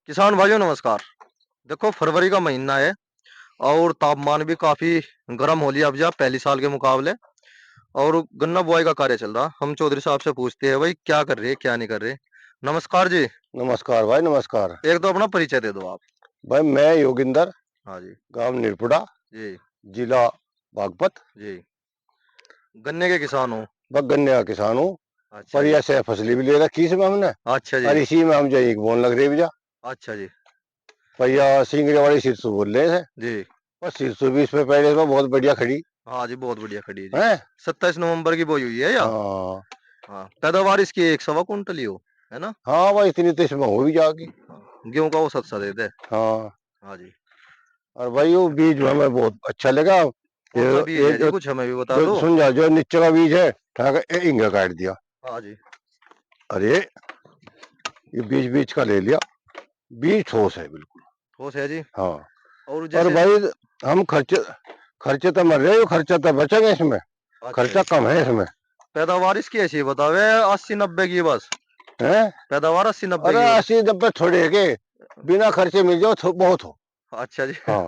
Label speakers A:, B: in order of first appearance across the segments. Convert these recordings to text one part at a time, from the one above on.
A: किसान भाइयों नमस्कार। देखो फरवरी का महीना है और तापमान भी काफी गर्म हो लिया अब जा पहली साल के मुकाबले। और गन्ना बुआई का कार्य चल रहा। हम चौधरी साहब से पूछते हैं भाई क्या कर रहे हैं क्या नहीं कर रहे। नमस्कार जी।
B: नमस्कार भाई, नमस्कार।
A: एक तो अपना परिचय दे दो आप।
B: भाई मैं योगिंदर,
A: हाँ जी।
B: गांव निरपुड़ा,
A: जी।
B: जिला बागपत।
A: जी। गन्ने के किसान हो।
B: बस गन्ने का किसान हूँ।
A: अच्छा
B: पर
A: जी।
B: ऐसे फसली भी ले रखी इसमें हमने।
A: अच्छा जी।
B: और इसी में हम जो एक बोन लग रही भैया।
A: अच्छा जी।
B: भैया सिंगरे वाली सिरसू बोल रहे थे।
A: जी।
B: पर सिरसू भी इसमें पहले इसमें बहुत बढ़िया खड़ी
A: हाँ जी बहुत बढ़िया खड़ी है जी।
B: है।
A: 27 नवंबर की बोई हुई है या।
B: हाँ
A: हाँ पैदावार इसकी 1 सवा कुंटल ही हो। है ना।
B: हाँ भाई, इतनी तो इसमें हो भी जाएगी।
A: हाँ, गेहूं का वो सत्सा दे दे।
B: हाँ।
A: हाँ जी।
B: और भाई वो बीज हमें बहुत अच्छा लगा।
A: कौन सा बीज
B: ये
A: है जी
B: जो
A: कुछ हमें भी बता
B: जो
A: दो।
B: सुन जा, जो नीचे का बीज है ठाक इंगा काट दिया।
A: हाँ जी।
B: अरे ये बीज बीज का ले लिया। बीज ठोस है बिल्कुल।
A: ठोस है जी।
B: हाँ।
A: और
B: और
A: जैसे।
B: भाई हम खर्चे खर्चे तो मर रहे हो, खर्चा तो बचेगा इसमें।
A: अच्छा
B: खर्चा
A: जी।
B: कम है इसमें।
A: पैदावार इसकी ऐसी बतावे 80 90 की बस।
B: है।
A: पैदावार 80 90
B: अरे
A: की बस।
B: 80 90 थोड़े के बिना खर्चे मिल जाओ तो बहुत हो।
A: अच्छा जी।
B: हाँ।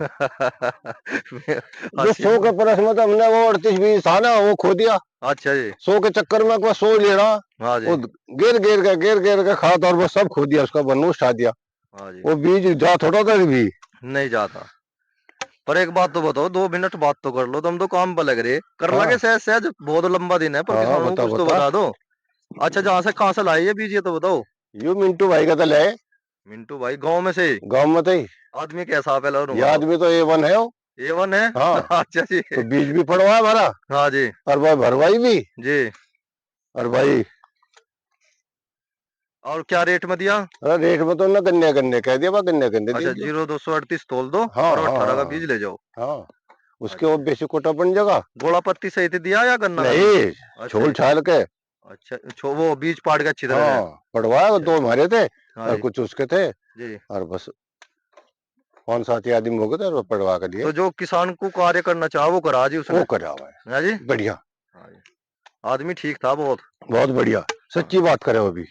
B: जो
A: अस्सी।
B: 100 के परस में तो हमने वो 38 20 था ना, वो खो दिया।
A: अच्छा जी।
B: 100 के चक्कर में को 100 ले रहा।
A: हाँ
B: वो
A: जी।
B: गिर गिर के खाता और वो सब खो दिया, उसका बनूस उठा दिया।
A: हाँ जी।
B: वो बीज जा थोड़ा था भी।
A: नहीं जाता। पर एक बात तो बताओ 2 मिनट बात तो कर लो तुम तो काम पर लग रहे कर लगे
B: हाँ
A: सहज सहज बहुत लंबा दिन है पर
B: हाँ,
A: किसानों को
B: बता
A: कुछ तो
B: बता।
A: बता दो। अच्छा जहाँ से कहाँ से लाए ये बीज ये तो बताओ।
B: यू मिंटू भाई का तो ले।
A: मिंटू भाई गांव में से ही।
B: गाँव में तो ही।
A: आदमी कैसा है पहले और
B: ये
A: बताओ।
B: आदमी तो A1 है वो।
A: A1 है।
B: हाँ।
A: अच्छा जी।
B: तो बीज भी पड़वा है हमारा।
A: हाँ जी।
B: और भाई भरवाई भी।
A: जी।
B: और भाई
A: और क्या रेट में दिया।
B: अरे रेट में तो ना गन्ने गन्ने कह दिया, गन्ने गन्ने दे
A: अच्छा
B: दियो।
A: 0238 तोल दो
B: हाँ
A: और
B: हाँ
A: 18 का
B: हाँ
A: बीज ले जाओ।
B: हाँ। उसके वो
A: अच्छा।
B: बेसी कोटा बन जाएगा।
A: गोला पत्ती सहित दिया या गन्ना गन्ना।
B: नहीं,
A: अच्छा
B: छोल
A: जी।
B: छाल के।
A: अच्छा वो बीज पाड़ के अच्छी तरह से।
B: हाँ पड़वाया,
A: अच्छा
B: दो
A: जी।
B: हमारे थे
A: हाँ
B: और
A: जी।
B: कुछ उसके थे।
A: जी।
B: और बस 5 7 आदमी हो गए थे और वो पड़वा के लिए।
A: तो जो किसान को कार्य करना चाहा वो करा जी उसने।
B: वो करा हुआ
A: हाँ जी।
B: है बढ़िया।
A: हाँ जी। आदमी ठीक था बहुत।
B: बहुत बढ़िया।
A: हाँ।
B: सच्ची बात करे वो भी।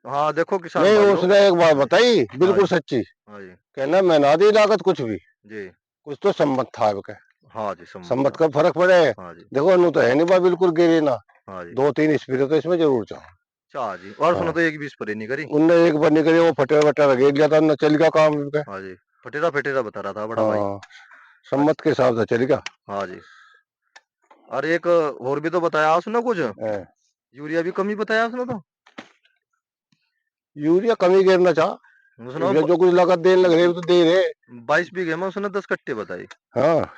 A: हाँ देखो किसान
B: नहीं,
A: भाइयों।
B: उसने एक बात बताई
A: हाँ
B: बिल्कुल
A: जी।
B: सच्ची।
A: हाँ जी।
B: कहना मैं ना दी लागत कुछ भी।
A: जी।
B: कुछ तो सम्मत था आपके।
A: हाँ जी सम्मत
B: सम्मत
A: था।
B: का फर्क पड़े।
A: हाँ जी।
B: देखो अनु तो है नहीं बा, बिल्कुल गिरी ना।
A: हाँ जी।
B: 2 3 स्प्रे तो इसमें जरूर चाहो।
A: चाह जी और सुनो
B: हाँ।
A: तो एक भी स्प्रे नहीं करी।
B: उनने एक बार निकले, वो फटे वटे लगे लिया था, न चल गया काम उनका।
A: हाँ जी। फटेरा फटेरा बता रहा था बड़ा भाई।
B: हाँ। सम्मत के
A: अच्छा।
B: हिसाब से चल गया।
A: हाँ जी। और एक और भी तो बताया उसने कुछ।
B: हैं।
A: यूरिया भी कमी बताया उसने तो।
B: यूरिया कमी गिरना
A: उसने
B: चाह, जो कुछ लागत देने लग रहे वो तो दे रहे।
A: 22 बीघे में उसने 10 कट्टे बताई।
B: हाँ।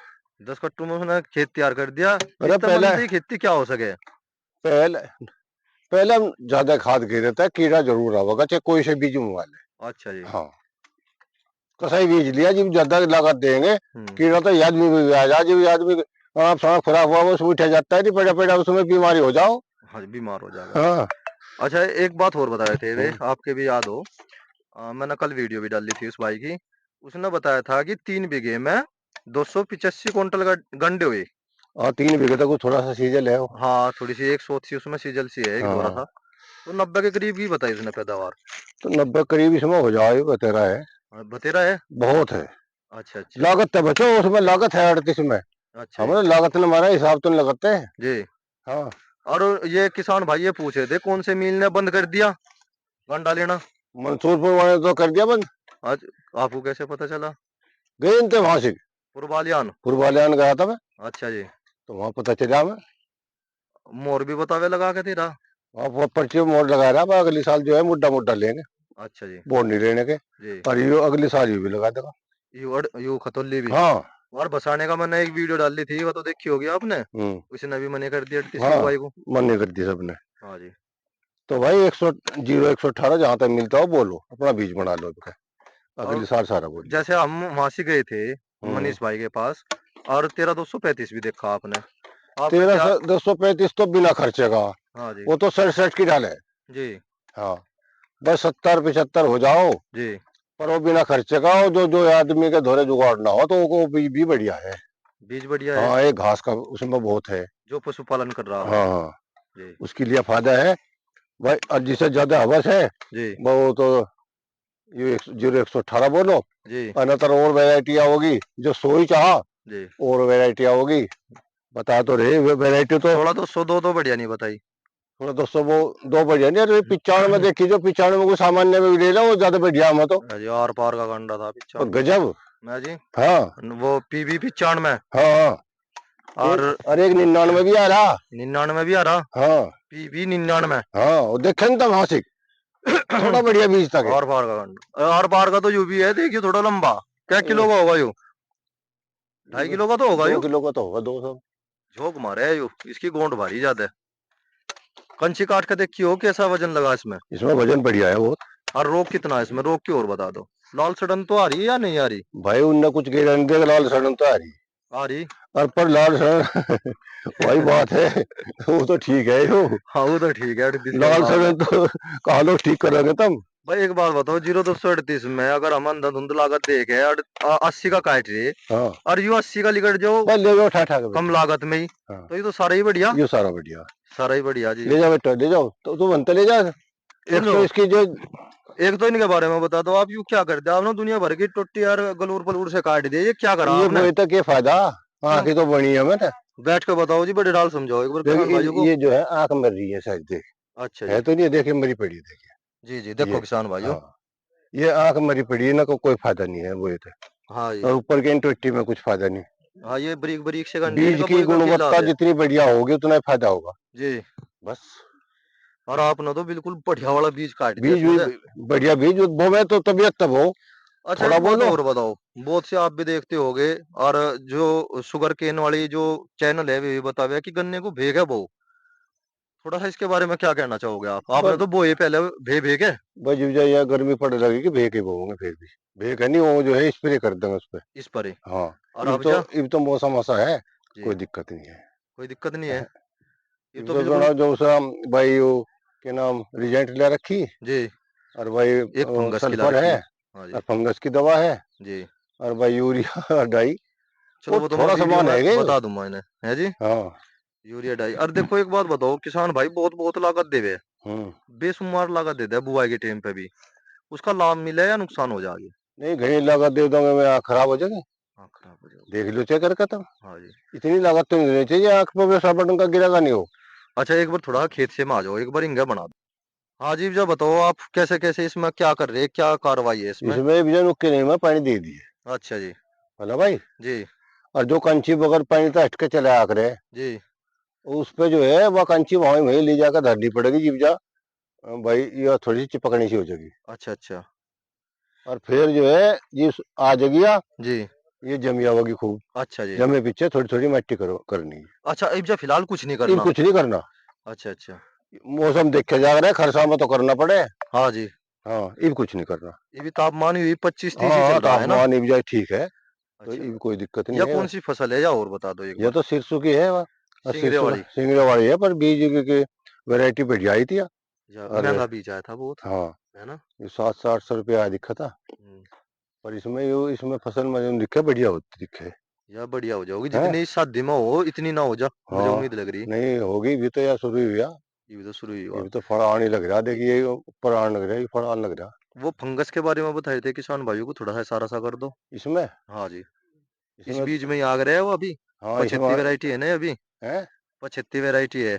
A: 10 कट्टों में उसने खेत तैयार कर दिया।
B: अरे
A: इतने
B: पहले
A: मंदी खेती क्या हो सके।
B: पहले पहले हम ज्यादा खाद गिर देता है, कीड़ा जरूर आवेगा चाहे कोई से बीज मंगवा ले।
A: अच्छा जी।
B: हाँ। कसा ही बीज लिया जब ज्यादा लागत देंगे।
A: हम्म।
B: कीड़ा तो ये आदमी भी आ जा, जब ये आदमी आप सारा खुरा हुआ वो उसमें उठा जाता है, नहीं पड़ा पड़ा उसमें बीमारी हो जाओ।
A: हाँ जी बीमार हो जाएगा।
B: हाँ।
A: अच्छा एक बात और बता रहे थे वे
B: हम्म।
A: आपके भी याद हो। मैंने कल वीडियो भी डाली थी उस भाई की। उसने बताया था कि 3 बीघे में 285 कुंटल गंडे हुए।
B: और 3 बीघे तक वो थोड़ा सा सीजन है वो।
A: हाँ थोड़ी सी एक सोच सी उसमें सीजल सी है एक दौरा
B: हाँ।
A: था। तो 90 के करीब ही बताई उसने पैदावार।
B: तो 90 करीब इसमें हो जाएगा तेरा है।
A: बतेरा है।
B: बहुत है।
A: अच्छा अच्छा।
B: लागत तो बचो, उसमें लागत है 38 में।
A: अच्छा जी।
B: हमने लागत ने मारा, हिसाब तो नहीं लगाते हैं।
A: जी।
B: हाँ।
A: और ये किसान भाई ये पूछ रहे थे कौन से मिल ने बंद कर दिया गंडा लेना।
B: मंसूरपुर वाले तो कर दिया बंद।
A: आज आपको कैसे पता चला।
B: गए थे वहां से।
A: पुरबालियान।
B: पूर्वालियान गया था मैं।
A: अच्छा जी।
B: तो वहां पता चला मैं।
A: मोर भी बतावे लगा के तेरा।
B: वहां वो पर्ची में मोड़ लगा रहा मैं, अगली साल जो है मुड्डा मुड्डा लेंगे।
A: अच्छा जी।
B: बोर्ड नहीं लेने के।
A: जी।
B: और ये अगली साल ये भी लगा देगा।
A: यू खतौली भी।
B: हाँ।
A: और बसाने का मैंने एक वीडियो डाली थी वो तो देखी होगी आपने।
B: हम्म।
A: उसने भी मने कर दिया 38 की
B: हाँ।
A: बुआई को।
B: मन नहीं कर दी सबने।
A: हाँ जी।
B: तो भाई 100 0 118 जहां तक मिलता हो बोलो, अपना बीज बना लो इनका।
A: और
B: अगली साल सारा बोल लियो।
A: जैसे हम वहां से गए थे
B: हम्म।
A: मनीष भाई के पास। और 13 235 भी देखा आपने। आपका
B: तेरह
A: क्या।
B: सौ 235 तो बिना खर्चे का।
A: हाँ जी।
B: वो तो 67 की डाल है।
A: जी।
B: हाँ। बस 70 75 हो जाओ।
A: जी।
B: पर वो बिना खर्चे का हो, जो जो आदमी के धोरे जुगाड़ ना हो तो वो भी बढ़िया है।
A: बीज बढ़िया है।
B: हाँ, एक घास का उसमें बहुत है।
A: जो पशुपालन कर रहा हो।
B: हाँ हाँ।
A: जी।
B: उसके लिए फायदा है। भाई और जिसे ज्यादा हवस है
A: जी।
B: वो तो ये 0118 बोलो,
A: जी
B: अनतर और वेराइटियां होगी जो सोई चाह,
A: जी।
B: और वेराइटियां होगी। बता तो रहे वेराइटी तो
A: 16 200 दो तो बढ़िया नहीं बताई।
B: थोड़ा 200 वो दो बढ़िया नहीं, अरे 95 में देखी, जो 95 में कोई सामान्य में भी ले लो वो ज्यादा बढ़िया हम तो।
A: अरे आर पार का गंडा था
B: और
A: 95 में।
B: गजब।
A: मैं जी
B: हाँ
A: वो पीवी 95
B: हाँ हाँ।
A: और
B: एक और एक 99 भी आ रहा।
A: 99 भी आ रहा।
B: हाँ
A: पीवी 99।
B: हाँ, वो देखे ना तब हासिक, थोड़ा बढ़िया बीज तक है।
A: आर पार का गंडा, आर पार का तो यू भी है, देखिए थोड़ा लंबा। क्या किलो का होगा यू? 2.5 किलो का तो होगा
B: दो
A: यू।
B: किलो का तो होगा, 200।
A: झोंक मारे है यू, इसकी गोंड भारी ज्यादा है। कंची काट के देखी हो कैसा वजन लगा इसमें?
B: इसमें वजन बढ़िया है बहुत।
A: और रोग कितना है इसमें? रोग की और बता दो। लाल सड़न तो आ रही है या नहीं आ रही?
B: भाई उनने कुछ गारंटी दे, लाल सड़न तो आ रही।
A: आ रही।
B: और पर लाल सड़न वही बात है, वो तो ठीक है यो।
A: हाँ वो तो ठीक है, 38 के
B: लाल
A: मुकाबले।
B: सड़न तो कहा लोग ठीक करोगे तुम।
A: भाई एक बात बताओ, 0238 में अगर हम अंधाधुंध लागत देखे 80 का काट रहे,
B: हाँ
A: और यू 80 का लिकट जो
B: बस ले जाओ, उठा उठा के
A: कम
B: बेटा।
A: लागत में ही,
B: हाँ
A: तो ये तो सारा ही बढ़िया।
B: ये सारा बढ़िया।
A: सारा ही बढ़िया जी।
B: ले जाओ बेटा, ले जाओ, तो तू बनते ले जा। एक
A: सुनो,
B: तो इसकी जो
A: एक तो इनके बारे में बता दो, आप यू क्या करते? आप ना दुनिया भर की टोटी और गलूर पलूर से काट दिए, ये क्या करा
B: ये
A: आपने?
B: बोए तक ये फायदा,
A: क्यों?
B: आंखें तो बनी है मैंने।
A: बैठ के बताओ जी, बड़े डाल समझाओ एक बार
B: देख
A: किसान भाइयों को।
B: ये जो है आंख मर रही है शायद, देख।
A: अच्छा
B: है
A: जी।
B: तो नहीं, देखिए मरी पड़ी है,
A: जी जी,
B: देखिए
A: देखो
B: ये।
A: किसान भाइयों।
B: हाँ ये आंख मरी पड़ी है ना, कोई फायदा नहीं है बोए थे।
A: हाँ जी।
B: और ऊपर के इन टट्टी में कुछ फायदा नहीं।
A: हाँ ये बरीक बरीक से गंढे,
B: बीज
A: इनका
B: की
A: बोए का क्या
B: गुणवत्ता
A: इलाज है?
B: जितनी बढ़िया होगी उतना ही फायदा होगा।
A: जी।
B: बस।
A: और आपने तो बिल्कुल बढ़िया वाला बीज काट दिया
B: बीज
A: इसमें
B: भी
A: से।
B: बढ़िया बीज बोवे तो तबीयत तब हो।
A: अच्छा
B: थोड़ा
A: एक बात
B: बोलो।
A: और बताओ, बहुत से आप भी देखते होगे, और जो शुगर केन वाली जो चैनल है वे भी बतावे कि गन्ने को भेग है वो। थोड़ा सा इसके बारे में क्या कहना चाहोगे आप? आपने
B: बस
A: तो बोए पहले भेग है।
B: बस जब जाए यहाँ गर्मी पड़ लगेगी भेग ही बोओगे, फिर भी भेग है नहीं, वो जो है स्प्रे कर देंगे उस पे।
A: इस पर ही।
B: हाँ
A: और अब जा।
B: इब तो मौसम ऐसा है,
A: जी।
B: कोई दिक्कत नहीं है।
A: कोई दिक्कत नहीं है। ये
B: इब
A: तो
B: तो
A: बिल्कुल।
B: बना जो उसका भाई वो क्या नाम रिजेंट ले रखी।
A: जी।
B: और भाई
A: एक फंगस की ला
B: सल्फर
A: रखी
B: है।
A: है। हाँ
B: और
A: जी।
B: फंगस की दवा है।
A: जी।
B: और भाई यूरिया डाई।
A: चलो
B: वो
A: वो तो मैं
B: थोड़ा
A: वीडियो
B: सामान
A: में
B: है ये।
A: बता दूंगा इन्हें, है जी।
B: हाँ।
A: यूरिया डाई। और देखो एक बात बताओ, किसान भाई बहुत बहुत लागत देवे,
B: हम्म।
A: बेशुमार लागत देता है बुआई के टाइम पे भी, उसका लाभ मिले या नुकसान हो जाएगी?
B: नहीं घनी लागत दे दोगे, मैं आँख खराब हो जाएगी।
A: हाँ खराब हो जाएगी।
B: देख लो चेक करके तुम।
A: हाँ जी।
B: इतनी लागत तो नहीं देनी चाहिए, आँख पे साबुन का गिरेगा नहीं हो।
A: अच्छा एक बार थोड़ा खेत से में आ जाओ, एक बार इंगा बना दो। हाँ जी, जब बताओ आप कैसे कैसे इसमें क्या कर रहे हैं, क्या कार्रवाई है इसमें?
B: इसमें भी रुक के नहीं, मैं पानी दे दिए।
A: अच्छा जी।
B: बोला भाई।
A: जी
B: और जो कंची बगैर पानी तो हट के चले आ करे,
A: जी।
B: उस पे जो है वह कंची वहां वहीं ले जाकर धरनी पड़ेगी जीव जा। भाई ये थोड़ी सी चिपकनी सी हो जाएगी।
A: अच्छा अच्छा।
B: और फिर जो है ये आ जाएगी
A: जी।
B: ये जमिया होगी खूब।
A: अच्छा जी।
B: जमे पीछे थोड़ी थोड़ी मिट्टी करो करनी है।
A: अच्छा अब जा फिलहाल कुछ नहीं
B: ये
A: करना।
B: कुछ नहीं करना।
A: अच्छा अच्छा।
B: मौसम देखे जा रहा है, खरसा में तो करना पड़े।
A: हाँ जी।
B: हाँ ये कुछ नहीं करना।
A: ये भी तापमान ही 25 30
B: हाँ
A: ही
B: हाँ
A: चल रहा है ना?
B: तापमान ये भी जाए ठीक है। तो
A: अच्छा।
B: ये कोई दिक्कत नहीं
A: या
B: है।
A: कौन सी फसल है, या और बता दो एक
B: ये
A: बार।
B: तो सिरसू की है वह। और
A: सिंगरे
B: सिरसू
A: वाली।
B: सिंगरे वाली है, पर बीज की वैरायटी बढ़िया आई थी।
A: या
B: और
A: महंगा बीज आया था बहुत,
B: हाँ
A: है ना?
B: ये 700 800 रुपया दिखा था।
A: हम्म।
B: पर इसमें यो इसमें फसल में जो दिखे बढ़िया होती दिखे।
A: या बढ़िया हो जाओगी,
B: है।
A: जितनी शादी में हो इतनी ना हो जा, मुझे
B: हाँ
A: उम्मीद लग रही।
B: नहीं होगी भी तो यार, शुरू ही हुआ।
A: ये भी तो शुरू ही
B: ये
A: हुआ।
B: भी तो फल आने लग रहा, देखिए ये ऊपर आने लग रहा है, ये फल आने लग रहा।
A: वो फंगस के बारे में बताए थे किसान भाइयों को, थोड़ा सा सारा सा कर दो।
B: इसमें
A: हाँ जी। इस
B: इसमें
A: बीज में ही आग रहा है वो अभी।
B: हाँ
A: 75
B: इसमें
A: वैरायटी है ना ये अभी?
B: है।
A: 75 वैरायटी है।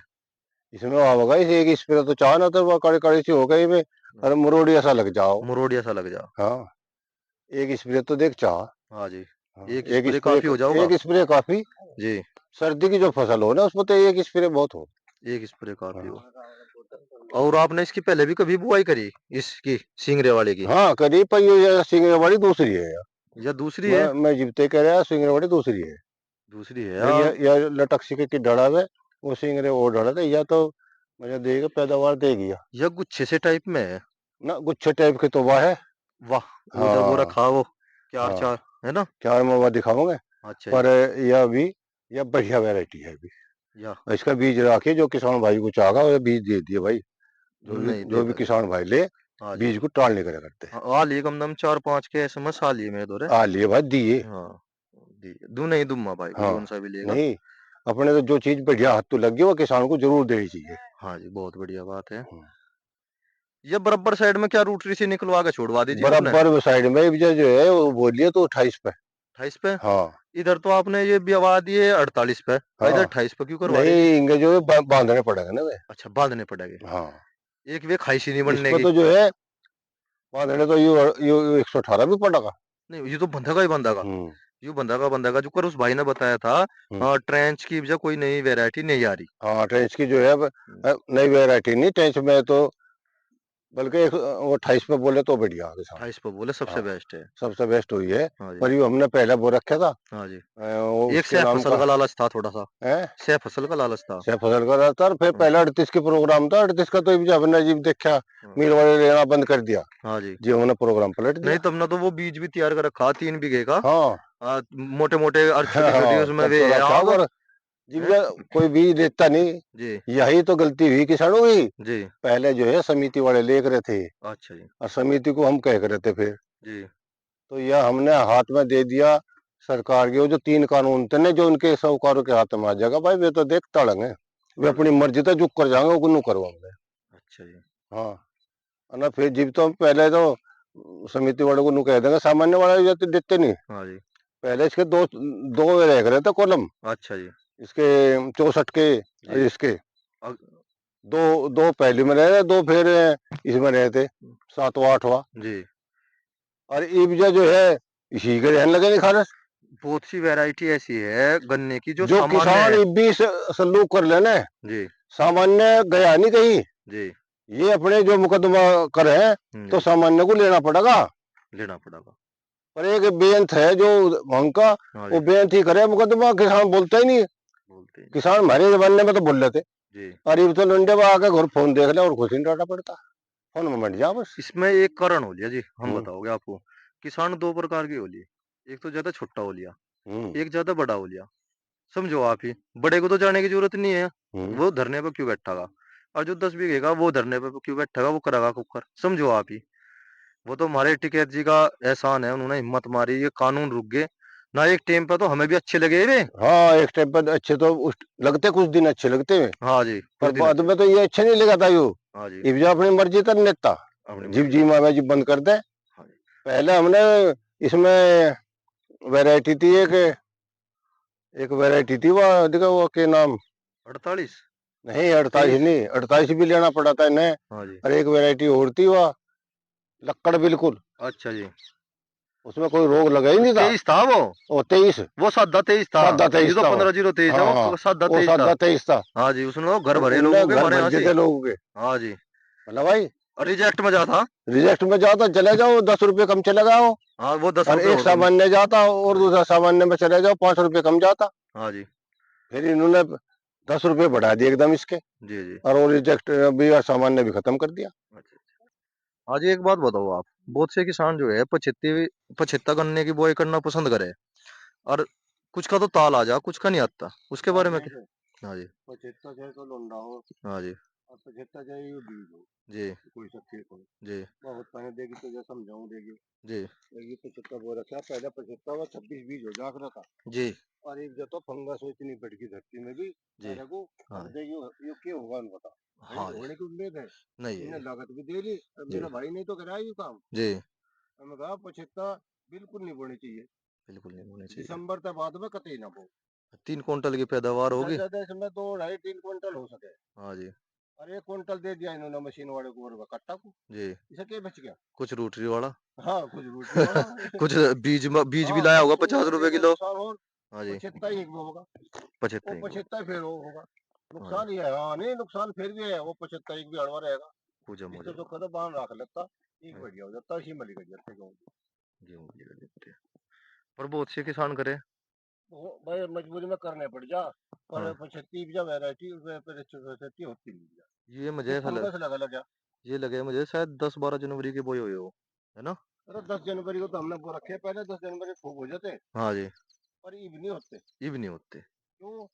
B: इसमें होगा इसे एक स्प्रे तो चाह ना, तो वो कड़ी कड़ी सी हो गई में। अरे मुरोड़ी ऐसा लग जाओ।
A: मुरोड़िया सा लग जा।
B: हाँ एक स्प्रे तो देख चाह।
A: हाँ जी।
B: हाँ
A: एक
B: एक
A: स्प्रे
B: स्प्रे,
A: काफी हो जाओगा।
B: एक स्प्रे काफी।
A: जी।
B: सर्दी की जो फसल हो ना उसमें तो एक स्प्रे बहुत हो।
A: एक स्प्रे काफी हो।
B: हाँ
A: और आपने इसकी पहले भी कभी बुआई करी, इसकी सिंगरे वाले की?
B: हाँ करीब पर ये सिंगरवाड़ी दूसरी है यार।
A: या दूसरी है?
B: मैं जीवते कह रहा सिंगरवाड़ी दूसरी है।
A: दूसरी है
B: देख
A: यार।
B: या लटक सिके की डड़ा है। वो सिंगरे वो डड़ा था या तो मुझे देगा पैदावार देगी
A: यह गुच्छे से टाइप में है।
B: ना, गुच्छे टाइप की तो वाह है।
A: वाह। वो जब वो
B: हाँ
A: रखा वो चार
B: हाँ
A: चार, है ना?
B: चार में वह दिखाऊंगे।
A: अच्छा जी।
B: पर यह भी यह बढ़िया वैरायटी है अभी।
A: या
B: इसका बीज रखे, जो किसान भाई को चाहेगा वो बीज दे दिए भाई।
A: नहीं
B: जो भी
A: देगा देगा।
B: किसान भाई ले,
A: हाँ जी।
B: बीज को टाल नहीं करे करते।
A: हाँ, आ लिए कम दम 4 5 के एसएमएस आ लिए मेरे दौरे।
B: आ लिए भाई दिए।
A: हाँ। दू नहीं दूंगा भाई, कोई
B: हाँ
A: कौन सा भी लेगा।
B: नहीं, अपने तो जो चीज बढ़िया हाथ तो लग गई वो किसान को जरूर देनी चाहिए।
A: हाँ जी, बहुत बढ़िया बात है।
B: हम्म।
A: ये बराबर साइड में क्या रूटरी से निकलवा के छोड़वा दीजिए आपने।
B: बराबर साइड में इब्जा जो है वो बोलिए तो 28 पे।
A: 28 पे।
B: हाँ
A: इधर तो आपने ये व्यवहा दिए 48 पे, और इधर
B: हाँ
A: 28 पे क्यों करवा रहे जी।
B: नहीं इनके जो है बांधने पड़ेगा ना वे।
A: अच्छा, बांधने पड़ेंगे।
B: हाँ
A: एक वे खाइशी नहीं
B: इस
A: बनने
B: पे
A: की।
B: तो जो है बांधने तो यू 118 भी पड़ेगा।
A: नहीं, ये तो बंधेगा ही बंधेगा।
B: हम्म
A: यूं बंधेगा बंधेगा, जो कर उस भाई ने बताया था।
B: हम्म
A: ट्रेंच की वजह कोई नई वेरायटी नहीं आ रही।
B: हाँ ट्रेंच की जो है अब,
A: हम्म,
B: नई वैरायटी नहीं ट्रेंच में तो बल्कि वो 28 पे बोले तो बढ़िया किसान।
A: 28 पे बोले सबसे
B: हाँ
A: बेस्ट है।
B: सबसे बेस्ट हुई है।
A: हाँ जी।
B: पर ये हमने पहले वो रखा था
A: हाँ जी।
B: वो
A: एक
B: उसके
A: सह
B: नाम
A: फसल
B: का
A: का लालच था थोड़ा सा।
B: है
A: सह फसल का लालच था।
B: सह फसल का था और फिर
A: हाँ।
B: पहला 38 के प्रोग्राम था 38 का तो ये हमने जीव देखा
A: हाँ।
B: मील वाले लेना बंद कर दिया।
A: हाँ जी।
B: जी हमने प्रोग्राम पलट
A: नहीं,
B: दिया।
A: तुमने तो वो बीज भी तैयार कर रखा 3 बीघे का।
B: हाँ
A: मोटे मोटे और छोटी छोटी
B: हाँ
A: उसमें
B: तब
A: वे
B: तो
A: है
B: रखा
A: आग।
B: पर जीव
A: हैं?
B: कोई बीज देता नहीं।
A: जी।
B: यही तो गलती हुई किसानों की।
A: जी।
B: पहले जो है समिति वाले लेकर रहे थे
A: अच्छा जी।
B: और समिति को हम कह कर रहे थे फिर
A: जी।
B: तो यह हमने हाथ में दे दिया सरकार के वो जो 3 कानून थे ना जो उनके साहूकारों के हाथ में आ जाएगा भाई वे तो देख तड़ेंगे वे
A: तड़।
B: अपनी मर्जी तो चुप कर जाएंगे वो नहीं करवाएंगे।
A: अच्छा जी।
B: हाँ है ना फिर जीव तो पहले तो समिति वालों को नु कह देंगे सामान्य वाले जो देते नहीं।
A: हाँ जी।
B: पहले इसके दो दो रह रहे थे कॉलम
A: अच्छा जी।
B: इसके 64 के और
A: जी।
B: इसके
A: अग-
B: दो दो पहले में रहे थे दो फिर इसमें रहे थे सातवां आठवां
A: जी।
B: और ईबजा जो है इसी के रहने लगे नहीं खाने।
A: बहुत सी वैरायटी ऐसी है गन्ने की जो
B: जो
A: सामान्य
B: किसान
A: है।
B: इब्बी से सलूक कर लेना
A: जी।
B: सामान्य गया नहीं कहीं।
A: जी।
B: ये अपने जो मुकदमा करे तो
A: जी।
B: सामान्य को लेना पड़ेगा।
A: लेना पड़ेगा।
B: पर एक बेंत है जो वहां का
A: हाँ
B: वो
A: जी।
B: बेंत ही करे मुकदमा किसान बोलता ही नहीं।
A: बोलते हैं।
B: किसान हमारे जमाने में तो बोल रहे थे
A: जी।
B: और ये तो लंडे में आके घर फोन देख ले और खुश ही डाटा पड़ता फोन में मट जा बस।
A: इसमें एक कारण हो लिया जी, हम
B: हम्म
A: बताओगे आपको। किसान दो प्रकार की हो लिया। एक तो ज्यादा छोटा हो लिया,
B: हम्म
A: एक ज्यादा बड़ा हो लिया। समझो आप ही, बड़े को तो जाने की जरूरत नहीं है।
B: हम्म
A: वो धरने पे क्यों बैठा। और जो 10 बीघे का वो धरने पे क्यों बैठा, वो करेगा कुकर। समझो आप ही। वो तो हमारे टिकैत जी का एहसान है, उन्होंने हिम्मत मारी, ये कानून रुक गए। ना एक टाइम पे तो हमें भी अच्छे लगे वे।
B: हाँ एक टाइम पर अच्छे तो उस लगते कुछ दिन अच्छे लगते हैं
A: हाँ जी,
B: पर
A: कुछ दिन
B: बाद
A: अच्छे।
B: में तो ये अच्छे नहीं लगा था यो।
A: हाँ जी।
B: इब्जा अपनी मर्जी कर लेता
A: अपनी
B: जीव
A: मर्जी
B: जी
A: का।
B: मावे जी बंद कर दे।
A: हाँ जी।
B: पहले हमने इसमें वैरायटी थी एक वैरायटी थी वो देखो वो के नाम
A: 48।
B: नहीं 48
A: 23।
B: नहीं 48 भी लेना पड़ा था इन्हें।
A: हाँ जी।
B: और एक वैरायटी और थी वो लक्कड़ बिल्कुल
A: अच्छा जी।
B: उसमें कोई रोग लगा ही नहीं था।
A: 23 था वो।
B: वो 23
A: वो सादा 23 था।
B: सादा
A: ये
B: 23
A: तो
B: था वो।
A: 15-0-23 है,
B: हाँ हाँ
A: वो सादा
B: वो
A: 23 था।
B: सादा 23 था।
A: हाँ जी, उसमें वो घर
B: और
A: भरे
B: उनने
A: लोगों के
B: घर
A: हमारे
B: भर
A: यहाँ
B: गए
A: से।
B: थे लोगों के
A: हाँ जी।
B: मतलब भाई
A: और रिजेक्ट में जा था।
B: रिजेक्ट में जाओ तो चले जाओ 10 रुपये कम चले जाओ।
A: हाँ, वो दस
B: और
A: रुपए
B: एक
A: और कम।
B: सामान्य जाता और
A: हाँ जी।
B: दूसरा सामान्य में चले जाओ 5 रुपये कम जाता।
A: हाँ जी।
B: फिर इन्होंने 10 रुपये बढ़ा दिए एकदम इसके
A: जी। जी।
B: और वो रिजेक्ट भी और सामान्य भी खत्म कर दिया।
A: अच्छा। हाँ जी, एक बात बताओ आप। बहुत से किसान जो है पछेती पछेता गन्ने की बुआई करना पसंद करे, और कुछ का तो ताल आ जा, कुछ का नहीं आता, उसके बारे में क्या। हाँ जी।
B: 75 चाहे तो लौंडा हो
A: हाँ जी।
B: और 75 चाहे ये बीज हो
A: जी।
B: कोई सा खेत हो
A: जी।
B: बहुत पानी देगी तो जो समझाऊं देगी।
A: जी।
B: ये 75 बो रखा पहले 75 व 26 बीज हो जाकर था।
A: जी।
B: और एक जो तो फंगस हो इतनी बढ़ गई धरती में भी
A: जी।
B: मेरे को
A: हाँ
B: अब
A: जी।
B: देखियो ये क्या होगा उनको बता
A: हाँ जी।
B: होने की उम्मीद है।
A: नहीं है
B: इन्हें
A: ये।
B: लागत भी दे ली और
A: जी।
B: मेरा भाई नहीं तो करा ये काम।
A: जी।
B: हमने कहा 75 बिल्कुल नहीं बोनी चाहिए।
A: बिल्कुल नहीं होने चाहिए।
B: दिसंबर तक बाद में कतई ना बो
A: 3 क्विंटल की पैदावार
B: ज्यादा
A: होगी।
B: ज्यादा इसमें 2 2.5 3 क्विंटल हो सके।
A: हाँ जी।
B: और 1 क्विंटल दे दिया इन्होंने मशीन वाले को और कट्टा को
A: जी।
B: इसे क्या बच गया।
A: कुछ रोटरी वाला।
B: हाँ कुछ रोटी वाला
A: कुछ बीज भी
B: हाँ
A: लाया होगा
B: बिल्कुल
A: 50 रुपए
B: एक
A: किलो।
B: नुकसान हो
A: हाँ जी।
B: 75 ही वो होगा। वो
A: 75 ही होगा।
B: 75 फिर वो होगा
A: हाँ जी।
B: नुकसान ही है। हाँ नहीं नुकसान फिर भी है वो 75 एक भी अड़वा रहेगा।
A: पूजा
B: इससे
A: मोजा
B: जो
A: होगा।
B: कदम बांध रख लेता एक
A: हाँ,
B: बढ़िया हो जाता इसी मली कर जाते गाँव में।
A: गेहूं की जगह देते हैं। पर बहुत से किसान करे।
B: वो भाई मजबूरी में करने पड़ जा पर
A: हाँ।
B: 75 जब वैरायटी पर 75 होती नहीं
A: ये
B: ये
A: मुझे ऐसा लग,
B: फंगस लगा लगा।
A: ये लगे मुझे शायद 10-12 जनवरी की बोई हुई हो, है ना।
B: अरे 10 जनवरी को तो हमने वो रखे पहले 10 जनवरी खूब हो जाते
A: हाँ जी।
B: पर ये भी नहीं होते।
A: ये भी नहीं होते।
B: क्यों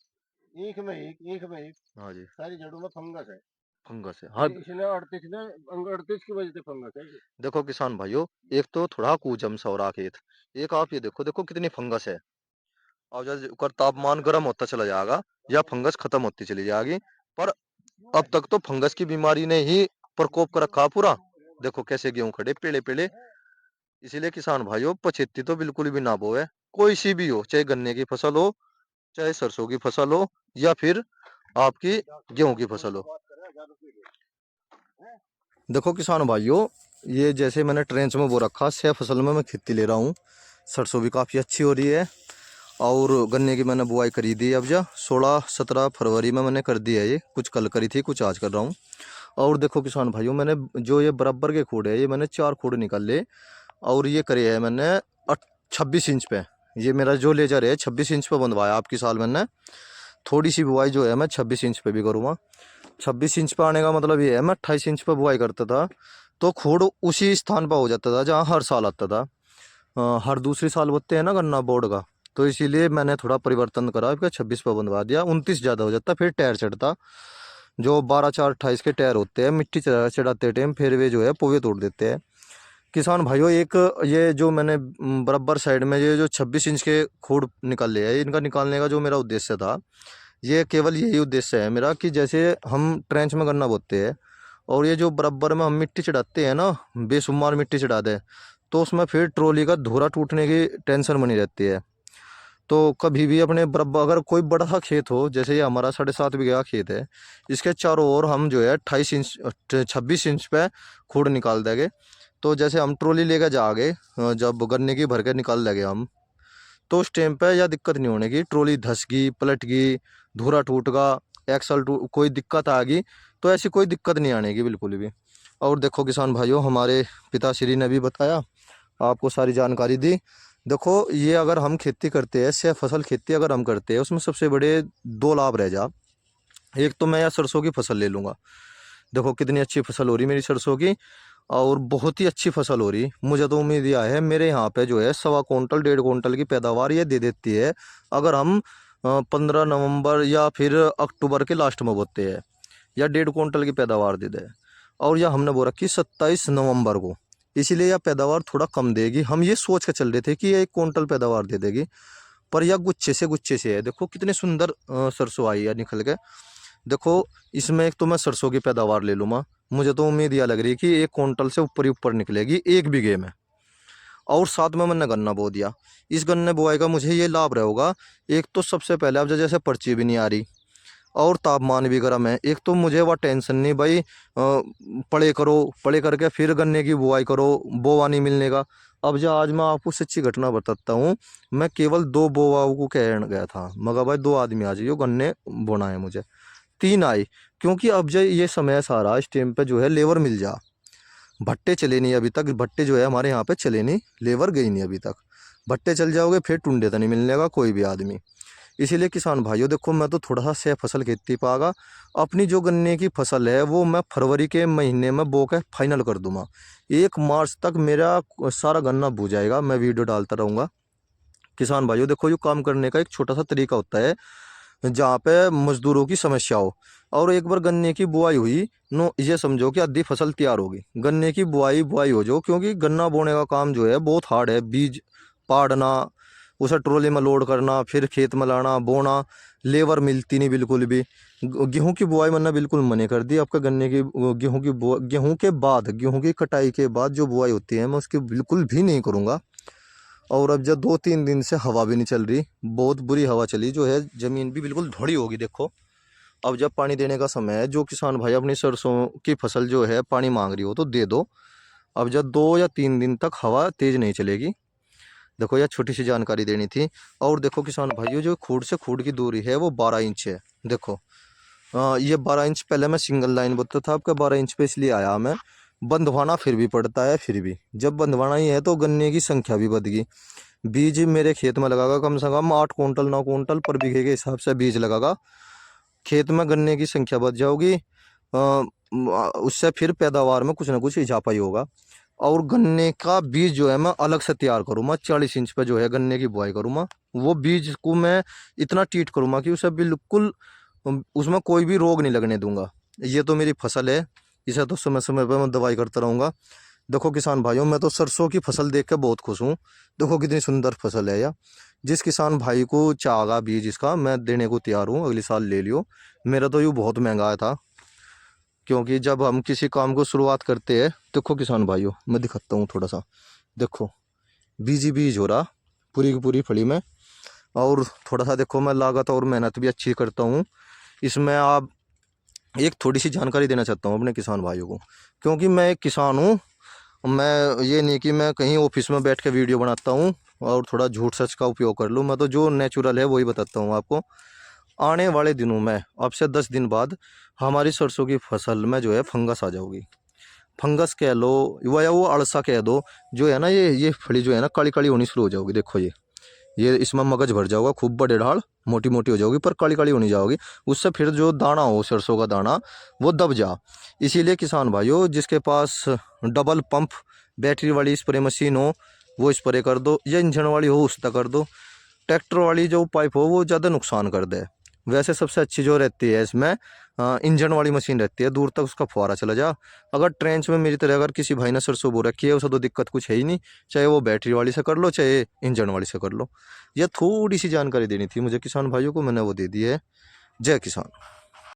B: ईख में एक
A: हाँ जी।
B: सारी जड़ों में फंगस है।
A: फंगस है, हाँ।
B: ये इसने 38 ने 38 की वजह से फंगस है ये।
A: देखो किसान भाइयों, एक तो थोड़ा कूचम सा हो रहा खेत, एक आप ये देखो, देखो कितनी फंगस है। और जब कर तापमान गर्म होता चला जाएगा, या फंगस खत्म होती चली जाएगी। पर अब तक तो फंगस की बीमारी ने ही प्रकोप कर रखा पूरा। देखो कैसे गेहूं खड़े पेड़े पेड़े। इसीलिए किसान भाइयों पछेती तो बिल्कुल भी ना बोए। कोई सी भी हो, चाहे गन्ने की फसल हो, चाहे सरसों की फसल हो, या फिर आपकी गेहूं की फसल हो। देखो किसान भाइयों, ये जैसे मैंने ट्रेंच में बो रखा 6 फसल में मैं खेती ले रहा हूँ। सरसों भी काफ़ी अच्छी हो रही है और गन्ने की मैंने बुआई करी दी। अब जा 16-17 फरवरी में मैंने कर दी है। ये कुछ कल करी थी, कुछ आज कर रहा हूँ। और देखो किसान भाइयों, मैंने जो ये बराबर के खोड है, ये मैंने 4 खोड निकाले और ये करे है मैंने 26 इंच पे। ये मेरा जो लेजर है 26 इंच पे बंधवाया आपकी साल मैंने। थोड़ी सी बुआई जो है मैं 26 इंच पे भी करूँगा। 26 इंच पे आने का मतलब ये है, मैं 28 इंच पे बुआई करता था तो खोड उसी स्थान पर हो जाता था जहाँ हर साल आता था। हर दूसरी साल बोते हैं ना गन्ना बोर्ड का, तो इसीलिए मैंने थोड़ा परिवर्तन करा कि 26 पे बंधवा दिया। 29 ज़्यादा हो जाता, फिर टायर चढ़ता। जो 12-4-28 के टायर होते हैं, मिट्टी चढ़ाते टाइम फिर वे जो है पोवे तोड़ देते हैं। किसान भाइयों, एक ये जो मैंने बराबर साइड में ये जो 26 इंच के खोड निकाले हैं, इनका निकालने का जो मेरा उद्देश्य था, ये केवल यही उद्देश्य है मेरा कि जैसे हम ट्रेंच में गन्ना बोते हैं और ये जो बराबर में हम मिट्टी चढ़ाते हैं ना, बेशुमार मिट्टी चढ़ा दें, तो उसमें फिर ट्रॉली का धुरा टूटने की टेंशन बनी रहती है। तो कभी भी अपने बराबर अगर कोई बड़ा सा खेत हो, जैसे ये हमारा 7.5 बीघे का खेत है, इसके चारों ओर हम जो है 28 इंच 26 इंच पे खोड निकाल देंगे। तो जैसे हम ट्रॉली लेकर जाओगे, जब गन्ने की भर के निकाल लेंगे हम, तो उस टाइम पे यह दिक्कत नहीं होने की। ट्रॉली धस गई, पलट गई, धुरा टूट गया, एक्सल टूट, कोई दिक्कत आ गई, तो ऐसी कोई दिक्कत नहीं आने की बिल्कुल भी। और देखो किसान भाइयों, हमारे पिताश्री ने भी बताया, आपको सारी जानकारी दी। देखो ये अगर हम खेती करते हैं, 6 फसल खेती अगर हम करते हैं, उसमें सबसे बड़े 2 लाभ रह जा। एक तो मैं यार सरसों की फसल ले लूँगा। देखो कितनी अच्छी फसल हो रही मेरी सरसों की, और बहुत ही अच्छी फसल हो रही। मुझे तो उम्मीद यह है, मेरे यहाँ पे जो है 1.25 क्विंटल 1.5 क्विंटल की पैदावार ये दे देती है अगर हम 15 नवंबर या फिर अक्टूबर के लास्ट में बोते हैं, या 1.5 क्विंटल की पैदावार दे दे। और यह हमने बो रखी 27 नवंबर को, इसीलिए यह पैदावार थोड़ा कम देगी। हम ये सोच के चल रहे थे कि ये 1 क्विंटल पैदावार दे देगी, पर यह गुच्छे से है। देखो कितनी सुंदर सरसों आई है निकल के। देखो इसमें एक तो मैं सरसों की पैदावार ले लूँगा, मुझे तो उम्मीद यह लग रही है कि 1 क्विंटल से ऊपर ही ऊपर निकलेगी 1 बीघे में। और साथ में मैंने गन्ना बो दिया। इस गन्ने बुआई का मुझे ये लाभ रहेगा, एक तो सबसे पहले अब जैसे पर्ची भी नहीं आ रही और तापमान भी गर्म है। एक तो मुझे वह टेंशन नहीं भाई, पड़े करो, पड़े करके फिर गन्ने की बुआई करो, बोवा नहीं मिलने का। अब जो आज मैं आपको सच्ची घटना बताता हूँ, मैं केवल 2 बोवाओं को कहने गया था, मगर भाई 2 आदमी आ जाइए गन्ने बोना है मुझे। 3 आई, क्योंकि अब जो ये समय सारा इस टाइम पे जो है लेबर मिल जा। भट्टे चले नहीं अभी तक, भट्टे जो है हमारे यहाँ पे चले नहीं, लेबर गई नहीं अभी तक। भट्टे चल जाओगे फिर टुंडे तो नहीं मिलने का कोई भी आदमी। इसीलिए किसान भाइयों देखो, मैं तो थोड़ा सा 6 फसल खेती पागा। अपनी जो गन्ने की फसल है वो मैं फरवरी के महीने में बो के फाइनल कर दूंगा। 1 मार्च तक मेरा सारा गन्ना बो जाएगा। मैं वीडियो डालता रहूँगा। किसान भाइयों देखो, ये काम करने का एक छोटा सा तरीका होता है जहाँ पे मजदूरों की समस्या हो। और एक बार गन्ने की बुआई हुई, नो ये समझो कि आधी फसल तैयार होगी। गन्ने की बुआई बुआई हो जाओ, क्योंकि गन्ना बोने का काम जो है बहुत हार्ड है। बीज पाड़ना, उसे ट्रोली में लोड करना, फिर खेत में लाना, बोना, लेबर मिलती नहीं बिल्कुल भी। गेहूं की बुआई मैंने बिल्कुल मने कर दी। आपका गन्ने की गेहूं की गेहूं के बाद, गेहूं की कटाई के बाद जो बुआई होती है मैं उसकी बिल्कुल भी नहीं करूँगा। और अब जब 2-3 दिन से हवा भी नहीं चल रही, बहुत बुरी हवा चली, जो है ज़मीन भी बिल्कुल धड़ी होगी। देखो अब जब पानी देने का समय है, जो किसान भाई अपनी सरसों की फसल जो है पानी मांग रही हो तो दे दो। अब जब 2 या 3 दिन तक हवा तेज़ नहीं चलेगी। देखो यह छोटी सी जानकारी देनी थी। और देखो किसान भाइयों, जो खूड से खूड की दूरी है वो 12 इंच है। देखो ये 12 इंच, पहले मैं सिंगल लाइन बोलता था, आपका 12 इंच पे इसलिए आया मैं। बंधवाना फिर भी पड़ता है, फिर भी जब बंधवाना ही है तो गन्ने की संख्या भी बढ़ गई। बीज मेरे खेत में लगागा कम से कम 8 क्विंटल 9 क्विंटल पर बीघे के हिसाब से बीज लगागा। खेत में गन्ने की संख्या बढ़ जाओगी, उससे फिर पैदावार में कुछ ना कुछ इजाफा ही होगा। और गन्ने का बीज जो है मैं अलग से तैयार करूँगा। 40 इंच पे जो है गन्ने की बुआई करूँगा। वो बीज को मैं इतना ट्रीट करूँगा कि उसे बिल्कुल उसमें कोई भी रोग नहीं लगने दूंगा। ये तो मेरी फसल है, इसे तो समय समय पर मैं दवाई करता रहूँगा। देखो किसान भाइयों, मैं तो सरसों की फसल देख के बहुत खुश हूँ। देखो कितनी सुंदर फसल है यह। जिस किसान भाई को चाहेगा बीज इसका, मैं देने को तैयार हूँ, अगले साल ले लियो। मेरा तो यूँ बहुत महंगा आया था। क्योंकि जब हम किसी काम को शुरुआत करते हैं, देखो किसान भाइयों मैं दिखाता हूँ थोड़ा सा, देखो बीज ही बीज हो रहा पूरी की पूरी फली में। और थोड़ा सा देखो मैं लागत और मेहनत भी अच्छी करता हूँ इसमें। आप एक थोड़ी सी जानकारी देना चाहता हूँ अपने किसान भाइयों को, क्योंकि मैं एक किसान हूँ। मैं ये नहीं कि मैं कहीं ऑफिस में बैठ के वीडियो बनाता हूँ और थोड़ा झूठ सच का उपयोग कर लूँ। मैं तो जो नेचुरल है वही बताता हूँ आपको। आने वाले दिनों में अब से 10 दिन बाद हमारी सरसों की फसल में जो है फंगस आ जाओगी। फंगस कह लो या वो अड़सा कह दो, जो है ना ये फली जो है ना काली काली होनी शुरू हो जाओगी। देखो ये इसमें मगज भर जाओगा, खूब बड़े ढाल मोटी मोटी हो जाओगी पर काली काली होनी जाओगी। उससे फिर जो दाना हो सरसों का दाना वो दब जा। इसीलिए किसान भाइयों जिसके पास डबल पंप बैटरी वाली स्प्रे मशीन हो वो स्प्रे कर दो, या इंजन वाली हो उसका कर दो। ट्रैक्टर वाली जो पाइप हो वो ज़्यादा नुकसान कर दे। वैसे सबसे अच्छी जो रहती है इसमें इंजन वाली मशीन रहती है, दूर तक उसका फुहारा चला जा। अगर ट्रेंच में मेरी तरह अगर किसी भाई ने सरसों बो रखी है उसे तो दिक्कत कुछ है ही नहीं, चाहे वो बैटरी वाली से कर लो चाहे इंजन वाली से कर लो। यह थोड़ी सी जानकारी देनी थी मुझे किसान भाइयों को, मैंने वो दे दी है। जय किसान।